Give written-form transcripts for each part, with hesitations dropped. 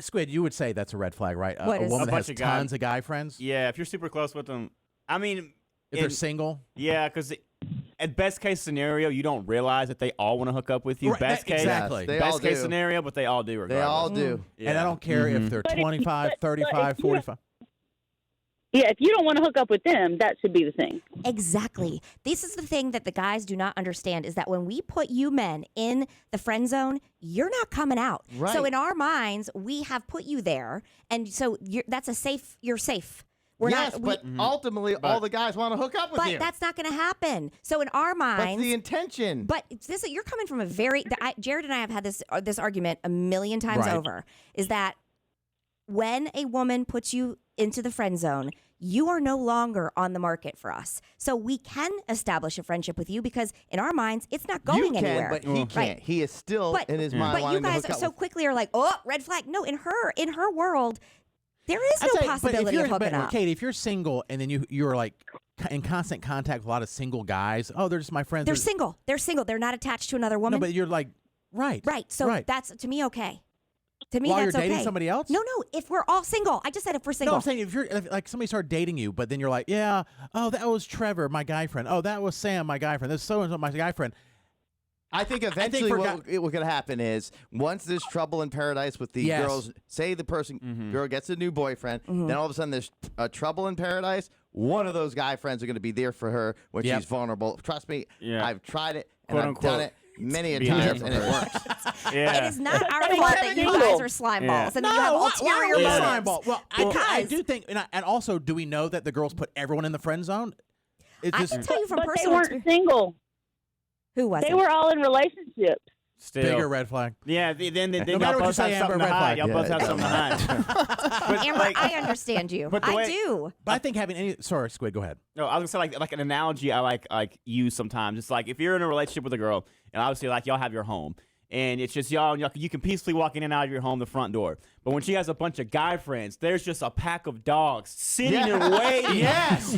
Squid, you would say that's a red flag, right? What A is- woman A that has bunch of guys. tons of guy friends. Yeah, if you're super close with them, I mean, If they're single. Yeah, because at best case scenario, you don't realize that they all want to hook up with you. Right, Best case, exactly. They all best case do. scenario, but they all do regardless. They all do. Yeah. And I don't care if they're But if you- 25, but 35, if you- 45. Yeah, if you don't want to hook up with them, that should be the thing. Exactly. This is the thing that the guys do not understand is that when we put you men in the friend zone, you're not coming out. Right. So in our minds, we have put you there, and so that's a safe. You're safe. We're yes, not. but ultimately, all the guys want to hook up with but you. that's not going to happen. So in our minds, That's the intention. But this, you're coming from a very. Jared and I have had this argument a million times Right. over. Is that when a woman puts you into the friend zone, you are no longer on the market for us. So we can establish a friendship with you because in our minds, it's not going you can, anywhere. but he can't. Right. He is still in his mind But you wanting to guys hook up so with- quickly are like, oh, red flag. No, in her world, there is I'd no say, possibility of hooking up. Katie, if you're single and then you're like in constant contact with a lot of single guys, oh, they're just my friends. They're single. They're single. They're not attached to another woman. No, but you're like, right. So that's to me okay. To me, While that's you're dating okay. somebody else? No. If we're all single, I just said if we're single. No, I'm saying if like somebody started dating you, but then you're like, yeah, oh, that was Trevor, my guy friend. Oh, that was Sam, my guy friend. This is so-and-so, my guy friend. I think eventually for what's going to happen is once there's trouble in paradise with the Yes. girls, say the person girl gets a new boyfriend, then all of a sudden there's trouble in paradise. One of those guy friends are going to be there for her when Yep. she's vulnerable. Trust me, Yeah. I've tried it and Quote, I've unquote, done it many a be there times for and it her. works. Yeah. It is not our they fault weren't that you single. guys are slime Yeah. balls and that you have ulterior why motives. slime ball? Well, I Because- do think, and also, do we know that the girls put everyone in the friend zone? It's I just can tell you from But they personal weren't experience. single. Who was They it? were all in relationships. Still. bigger red flag. Yeah, then No y'all matter what you both say, have something Amber, to red hide. flag. Y'all both Yeah, have something to hide. But, Amber, like, I understand you. but the I way- do. But I think having any sorry, Squid, go ahead. No, I was gonna say like an analogy I like use sometimes. It's like if you're in a relationship with a girl, and obviously like y'all have your home, and it's just y'all you can peacefully walk in and out of your home the front door. But when she has a bunch of guy friends, there's just a pack of dogs sitting and waiting,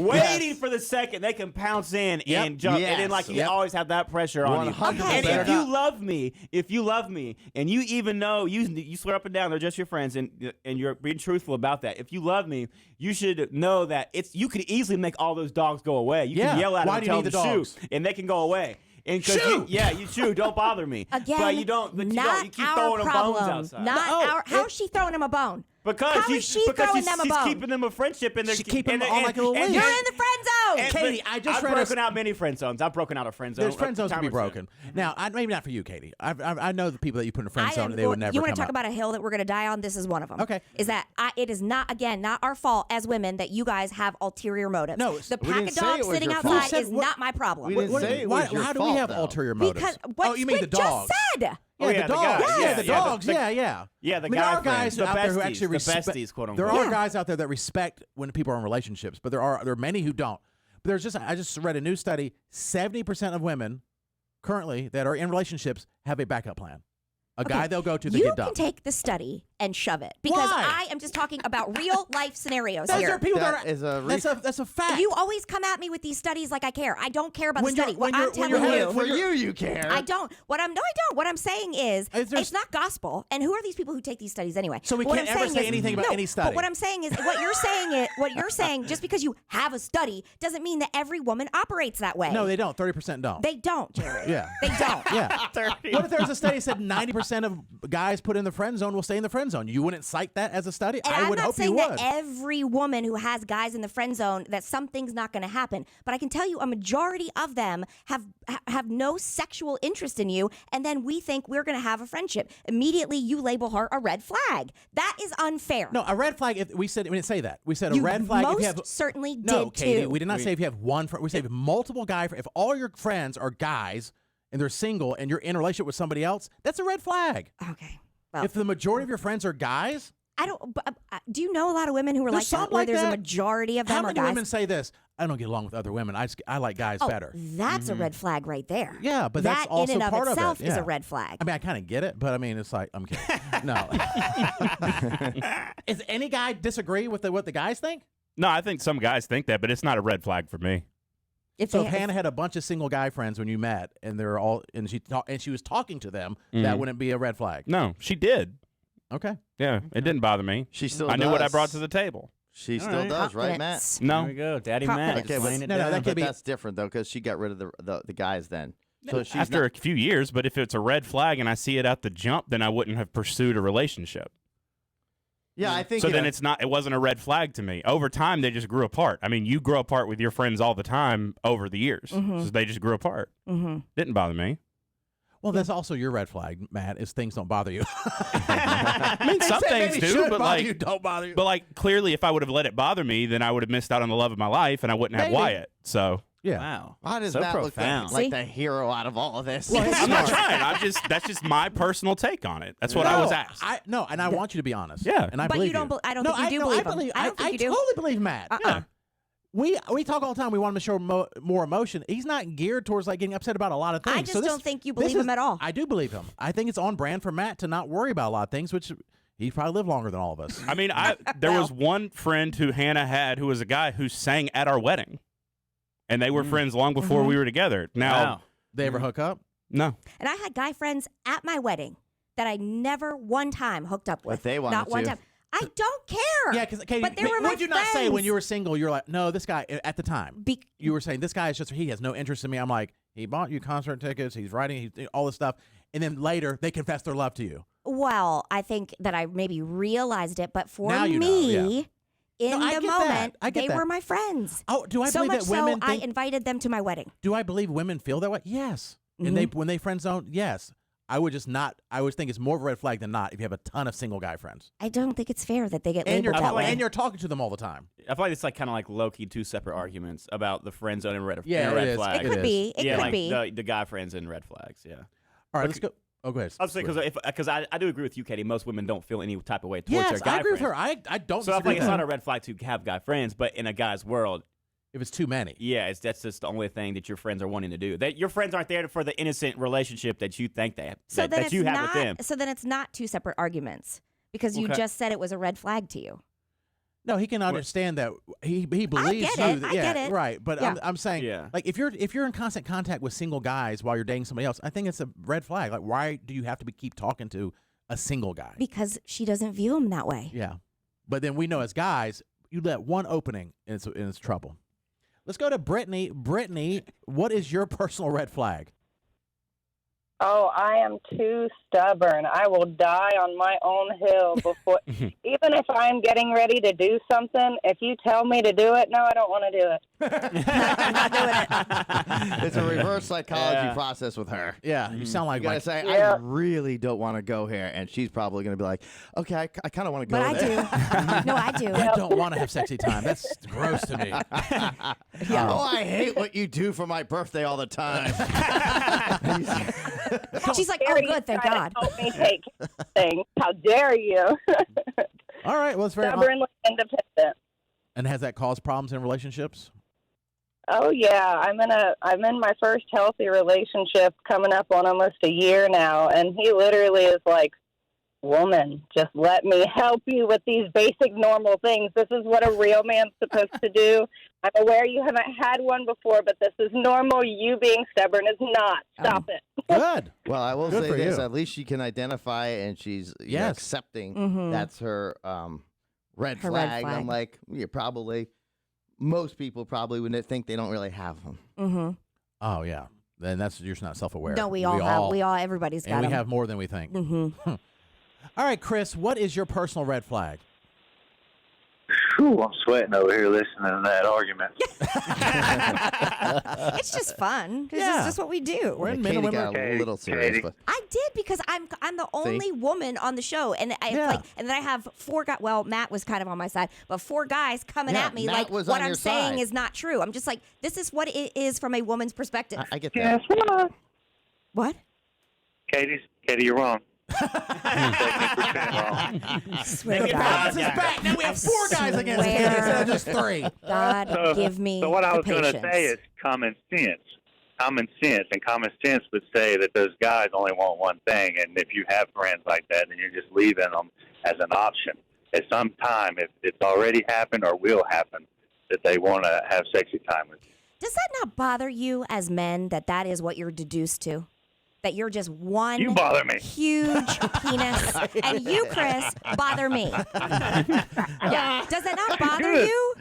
waiting for the second they can pounce in Yep. and jump, and then like you Yep. always have that pressure on you. 100%. And Okay. if you love me, and you even know you swear up and down they're just your friends, and you're being truthful about that. If you love me, you should know that you could easily make all those dogs go away. You Yeah. can yell at Why them, do and you tell need them the to dogs? shoot, and they can go away. And 'cause Shoot! you shoot. Don't bother me. Again, but you don't. But not you keep our throwing them problem. bones outside. Not No, our. How's she throwing him a bone? Because How is she because throwing she's, them a she's bone? keeping them a friendship, and they're She keep 'em and- on like a little and- leash. You're in the friend zone. and- Katie, but I just I've read a- broken out many friend zones. I've broken out a friend zone. There's friend zones to be time or two. broken. Now, maybe not for you, Katie. I know the people that you put in a friend zone, am- they would never You come want to talk out. about a hill that we're going to die on? This is one of them. Okay. Is that it is not our fault as women that you guys have ulterior motives. No, the we pack didn't of say dogs it was sitting your outside fault. is not my problem. We didn't say it Why, was your how do we fault, have though. ulterior motives? Because what oh, you mean the Squid dogs? just said. Yeah, yeah, the the dogs. guys. Yeah, the Yeah, dogs. the- Yeah, yeah. Yeah, the I mean, there guy are guys friends, the out there who besties, actually the respect. besties, quote There unquote. are guys out there that respect when people are in relationships, but there are many who don't. But I just read a new study. 70% of women currently that are in relationships have a backup plan. A guy they'll go to to You get can dumped. take the study and shove it because Why? I am just talking about real life scenarios Those here. are people That that are. is a That's a fact. You always come at me with these studies like I care. I don't care about When the study. you're- What when I'm you're- when telling you're you, having- For you care. I don't. I don't. What I'm saying is, There's- it's not gospel. And who are these people who take these studies anyway? So we What can't I'm ever saying say is- anything about no, any study. But what I'm saying is, what you're saying, just because you have a study doesn't mean that every woman operates that way. No, they don't. 30% don't. They don't, Jared. Yeah. They don't. Yeah. What if there's a study that said 90% of guys put in the friend zone will stay in the friend zone? You wouldn't cite that as a study? And I I'm would not hope you saying would. that every woman who has guys in the friend zone that something's not going to happen, but I can tell you a majority of them have no sexual interest in you, and then we think we're going to have a friendship. Immediately, you label her a red flag. That is unfair. No, a red flag. We didn't say that. We said a You red flag. most if you have, certainly no, did Katie, too. we did not say if you have one friend. We say if multiple guy. If all your friends are guys and they're single and you're in a relationship with somebody else, that's a red flag. Okay. Well, If the majority of your friends are guys, I don't. Do you know a lot of women who are There's like some that, where like there's that. a majority of them how are many guys? women say this? I don't get along with other women. I like guys Oh, better. that's a red flag right there. Yeah, but that that's also in and of part itself of it. is Yeah. a red flag. I mean, I kind of get it, but I mean, it's like I'm kidding. No. Is any guy disagree with what the guys think? No, I think some guys think that, but it's not a red flag for me. So if Hannah had a bunch of single guy friends when you met, and they're all and she was talking to them, that wouldn't be a red flag. No, she did. Okay. Yeah, it didn't bother me. She still I knew what I does. brought to the table. She All still right. does, right, Matt? Confidence. There No. we go, Daddy Matt. Confidence. Okay, Explain it no, down. that But could be. that's different though, because she got rid of the guys then. So she's After not, a few years, but if it's a red flag and I see it at the jump, then I wouldn't have pursued a relationship. yeah, I think So you then know, it wasn't a red flag to me. Over time, they just grew apart. I mean, you grow apart with your friends all the time over the years. So they just grew apart. Didn't bother me. Well, that's also your red flag, Matt, is things don't bother you. I mean, some things Maybe do, should but bother like, you, don't bother you. but like clearly, if I would have let it bother me, then I would have missed out on the love of my life, and I wouldn't have Maybe. Wyatt. So Yeah. Wow. why does so Matt profound. look like See? the hero out of all of this? I'm not trying. That's just my personal take on it. That's what I No, was asked. and I want you to be honest. Yeah. And I But believe you don't. I don't No, think you do no, believe I him. believe. I don't think you do. totally believe Matt. Uh-uh. We talk all the time. We want him to show more emotion. He's not geared towards like getting upset about a lot of things. I just So this- don't think you this believe is- him at all. I do believe him. I think it's on brand for Matt to not worry about a lot of things, which he probably lived longer than all of us. I mean, there was one friend who Hannah had who was a guy who sang at our wedding, and they were friends long before we were together. Now, Wow. They ever hook up? no. And I had guy friends at my wedding that I never one time hooked up with. they wanted Not one to. time. I don't care. Yeah, because but they were my what did you not say when friends. you were single? You're like, no, this guy at the time. Be- You were saying this guy is just he has no interest in me. I'm like, he bought you concert tickets. He's writing all this stuff, and then later they confess their love to you. Well, I think that I maybe realized it, but for Now you know, me, in No, I the get that. moment, I get they that. were my friends. Oh, do I So believe much that so, women I think? invited them to my wedding. Do I believe women feel that way? Yes. And when they friend zone, yes. I would just not. I would think it's more of a red flag than not if you have a ton of single guy friends I don't think it's fair that they get and you're labeled that way. and you're talking to them all the time. I feel like it's like kind of like low key two separate arguments about the friend zone and red, Yeah, and it red is. flag. It could is. be. It yeah, could like be. the guy friends and red flags. Yeah. All right, let's go. Oh, go ahead. I was saying because I do agree with you, Katie. Most women don't feel any type of way towards Yes, their guy I agree with friends. her. I don't. So I disagree think it's with not that. a red flag to have guy friends, but in a guy's world, If it's too many. yeah, that's just the only thing that your friends are wanting to do. That your friends aren't there for the innocent relationship that you think they have, So then that it's you have not. with them. So then it's not two separate arguments because you Okay. just said it was a red flag to you. No, he can understand that he believes get you. it. That, I yeah, get it. right. But Yeah. I'm saying, Yeah. like, if you're in constant contact with single guys while you're dating somebody else, I think it's a red flag. Like, why do you have to keep talking to a single guy? Because she doesn't view him that way. Yeah, but then we know as guys, you let one opening and it's trouble. Let's go to Brittany. Brittany, what is your personal red flag? Oh, I am too stubborn. I will die on my own hill before, even if I'm getting ready to do something. If you tell me to do it, no, I don't want to do it. I'm not doing it. It's a reverse psychology Yeah. process with her. Yeah, you sound like You gotta Mike. say, Yeah. I really don't want to go here, and she's probably gonna be like, okay, I kind of want to go But I there. do. No, I do. I don't want to have sexy time. That's gross to me. Oh, I hate what you do for my birthday all the time. She's like, oh, Gary, good, thank try God. to help me take things. How dare you? All right, well, it's very Stubbornly independent. And has that caused problems in relationships? Oh yeah, I'm in my first healthy relationship coming up on almost a year now, and he literally is like, woman, just let me help you with these basic normal things. This is what a real man's supposed to do. I'm aware you haven't had one before, but this is normal. You being stubborn is not. Stop it. Good. Well, I will Good say for this: you. at least she can identify, and she's you know, Yes. accepting. Mhm. That's her red Her red flag. flag. I'm like, yeah, probably. Most people probably wouldn't think they don't really have them. Mm-hmm. Oh yeah, then that's you're just not self-aware. No, we all have. Everybody's got and we them. have more than we think. Mm-hmm. All right, Chris, what is your personal red flag? Whew, I'm sweating over here listening to that argument. It's just fun. It's Yeah. just what we do. We're in Yeah, men and Katie women. got a little serious, Katie. but I did because I'm the only woman on the show, and I Yeah. like, and then I have four guys. Well, Matt was kind of on my side, but four guys coming Yeah, at me Matt like was what on I'm your saying side. is not true. I'm just like, this is what it is from a woman's perspective. I get Guess that. what? What? Katie, you're wrong. Technically wrong. I swear to The God. balance is back. Now we have four guys against swear. Katie instead of just three. God, give me So what I the was going to patience. say is common sense. Common sense, and common sense would say that those guys only want one thing, and if you have friends like that, then you're just leaving them as an option. At some time, if it's already happened or will happen, that they want to have sexy time with you. Does that not bother you as men that that is what you're deduced to? that you're just one You bother me. huge penis, and you, Chris, bother me. Yeah. Does that not bother Good. you?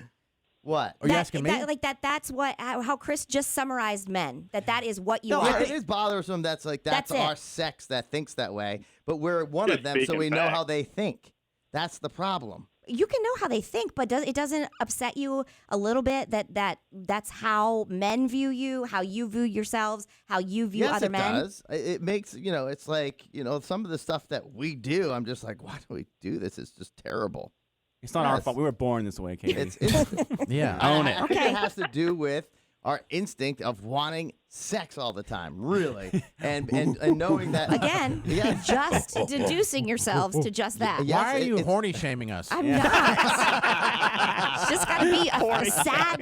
What? Are you asking me? That's how Chris just summarized men. That is what you No, are. it is bothersome. That's That's it. our sex that thinks that way, but we're one of Just them, so speaking we know facts. how they think. That's the problem. You can know how they think, but it doesn't upset you a little bit that's how men view you, how you view yourselves, how you view Yes, other it men. does. It makes, it's like, some of the stuff that we do, I'm just like, why do we do this? It's just terrible. It's not our Yes. fault. We were born this way, Katie. It's Yeah. Own it. I think Okay. it has to do with our instinct of wanting sex all the time, really, and knowing that Again, Yeah. just deducing yourselves to just that. Yeah. Why are Yes, you it's- horny shaming us? I'm not. It's just got to be a sad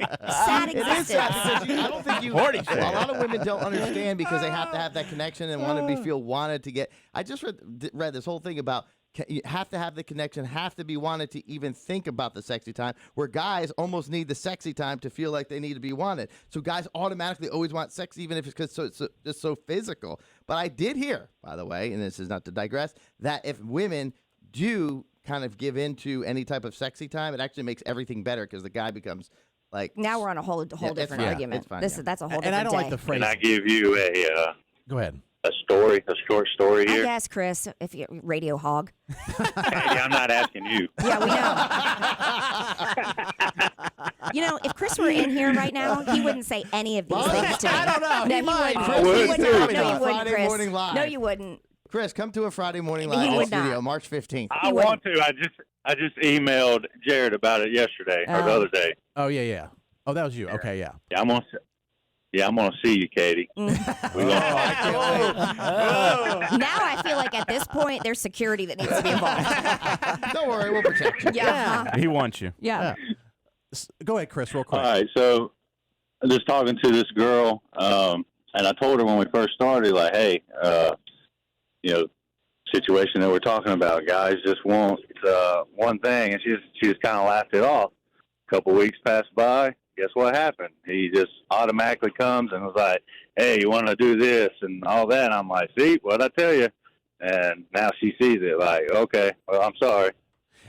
It is existence. sad because I don't think you. Horny A shame. lot of women don't understand because they have to have that connection and want to feel wanted to get. I just read this whole thing about you have to have the connection, have to be wanted to even think about the sexy time. Where guys almost need the sexy time to feel like they need to be wanted. So guys automatically always want sex, even if it's because it's just so physical. But I did hear, by the way, and this is not to digress, that if women do kind of give into any type of sexy time, it actually makes everything better because the guy becomes like. Now we're on a whole it's different fine. argument. It's fine, This yeah. that's a whole and different I don't day. like the phrase. Can I give you Go ahead. a short story I here? guess, Chris, if you're radio hog. Hey, I'm not asking you. Yeah, we know. If Chris were in here right now, he wouldn't say any of these things to me. I don't know. No, He he might. wouldn't. I He would would too. not. Friday No, you wouldn't, Morning Chris. Live. No, you wouldn't. Chris, come to a Friday morning He live in would studio, not. March 15th. I want to. I just emailed Jared about it yesterday or the Oh. other day. Oh yeah. Oh, that was you. Okay, yeah. Yeah, I'm gonna see you, Katie. Mm. We gonna- Now I feel like at this point there's security that needs to be involved. Don't worry, we'll protect you. Yeah. He wants you. Yeah. Go ahead, Chris, real All quick. right, so I'm just talking to this girl, and I told her when we first started, like, hey, situation that we're talking about, guys just want one thing, and she just kind of laughed it off. A couple weeks passed by. Guess what happened? He just automatically comes and was like, hey, you want to do this and all that? And I'm like, see, what'd I tell you? And now she sees it like, okay, well, I'm sorry.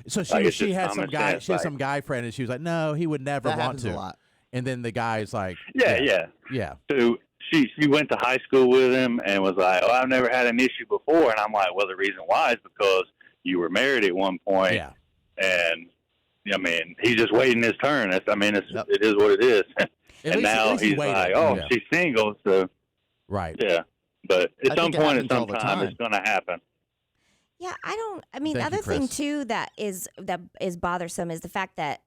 So Like, it's she just had some common guy. sense, She had like- some guy friend, and she was like, "No, he would never That want happens to." a lot. And then the guy's like, Yeah. yeah. So she went to high school with him and was like, oh, I've never had an issue before. And I'm like, well, the reason why is because you were married at one point. Yeah. And, I mean, he's just waiting his turn. Yep. It is what it is. At and least- at now least he he's waited. like, oh, Yeah. she's single. So, Right. yeah. But I at some think it point, happens at all some the time, time. it's going to happen. Yeah, the Thank you, other thing Chris. too that is bothersome is the fact that,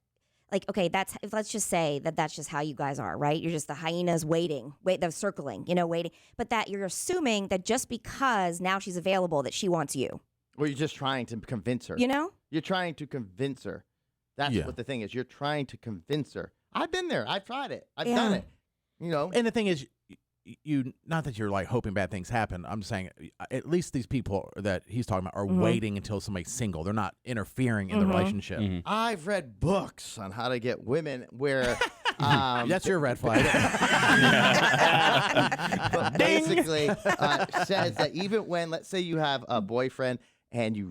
like, okay, let's just say that's just how you guys are, right? You're just the hyenas they're circling, waiting. But that you're assuming that just because now she's available that she wants you, Or you're just trying to convince her. You're trying to convince her. That's Yeah. what the thing is. You're trying to convince her. I've been there. I've tried it. I've Yeah. done it. And the thing is, you not that you're like hoping bad things happen. I'm saying at least these people that he's talking about are waiting until somebody's single. They're not interfering in the relationship. I've read books on how to get women where. That's your red flag. But basically says that even when, let's say you have a boyfriend and you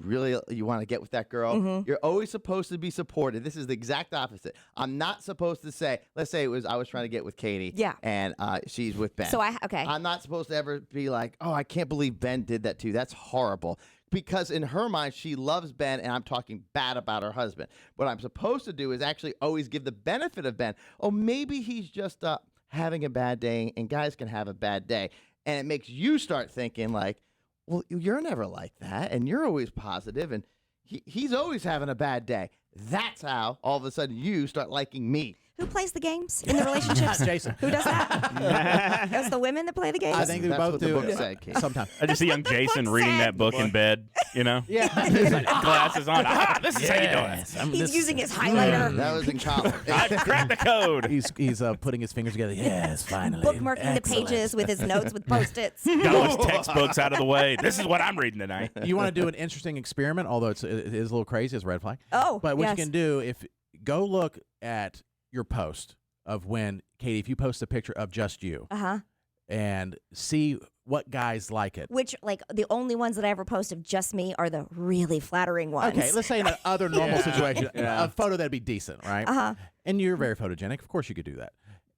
want to get with that girl, you're always supposed to be supported. This is the exact opposite. I'm not supposed to say, let's say I was trying to get with Katie, Yeah. and she's with Ben. So okay. I'm not supposed to ever be like, oh, I can't believe Ben did that to you. That's horrible. Because in her mind, she loves Ben, and I'm talking bad about her husband. What I'm supposed to do is actually always give the benefit of Ben. Oh, maybe he's just having a bad day, and guys can have a bad day. And it makes you start thinking like, well, you're never like that, and you're always positive, and he's always having a bad day. That's how all of a sudden you start liking me. Who plays the games in the relationships? Jason. Who does that? It's the women that play the games. I think we That's both what the do book it said, Kate. sometimes. I just see young Jason reading that book in bed, Yeah. glasses on. This is how you do it. He's using his highlighter, That was in college. I cracked the code. He's putting his fingers together. Yes, finally. bookmarking Excellent. the pages with his notes with Post-its. Got all his textbooks out of the way. This is what I'm reading tonight. You want to do an interesting experiment, although it is a little crazy, it's a red flag. Oh, But what yes. you can do, go look at your post of when, Katie, if you post a picture of just you Uh-huh. and see what guys like it. Which, like, the only ones that I ever post of just me are the really flattering ones. Okay, let's say in another normal situation, Yeah. a photo that'd be decent, right? Uh-huh. And you're very photogenic. Of course, you could do that.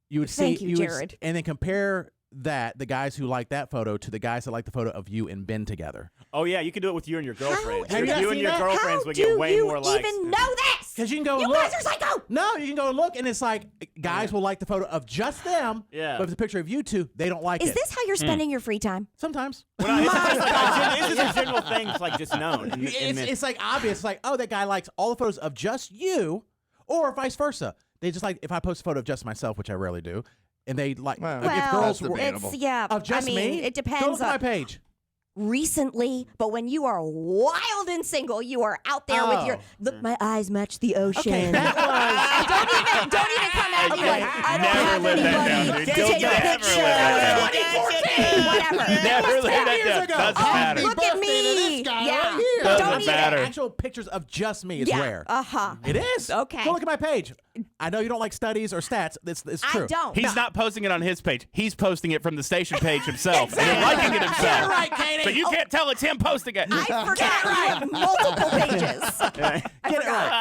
You would Thank see, you, would Jared. and then compare the guys who like that photo to the guys that like the photo of you and Ben together. Oh yeah, you can do it with you and your girlfriend. Have you You seen and your that? girlfriends How would do get way you more likes. even know this? Because you can go You look. guys are psycho. No, you can go look, and it's like guys will like the photo of just them. Yeah. But if it's a picture of you two, they don't like Is it. this how you're spending your free time? Sometimes. Well, no, it's just a general thing. It's like just known. It's like obvious. Like, oh, that guy likes all the photos of just you, or vice versa. They just like if I post a photo of just myself, which I rarely do, and they like Well, if Well, girls That's were debatable. it's yeah. of just I mean, me, it go depends look at my on page. recently, but when you are wild and single, you are out there with your Oh. look. My eyes match the ocean. Okay, that was don't even come at me like I don't Never have live that anybody down, dude. to Don't take a never live picture. that down. 2014, whatever. Never It was live 10 that years down. ago. Doesn't Oh, matter. Look at Birthday to me. this guy Yeah. right here. Doesn't Don't even. matter. Actual pictures of just me is Yeah. rare. Uh-huh. It is. Okay. Go look at my page. I know you don't like studies or stats. It's true. I don't. He's not posting it on his page. He's posting it from the station page himself. And then liking it himself. You're right, Katie. So you can't tell it's him posting it. I forgot you have multiple pages. Get it right.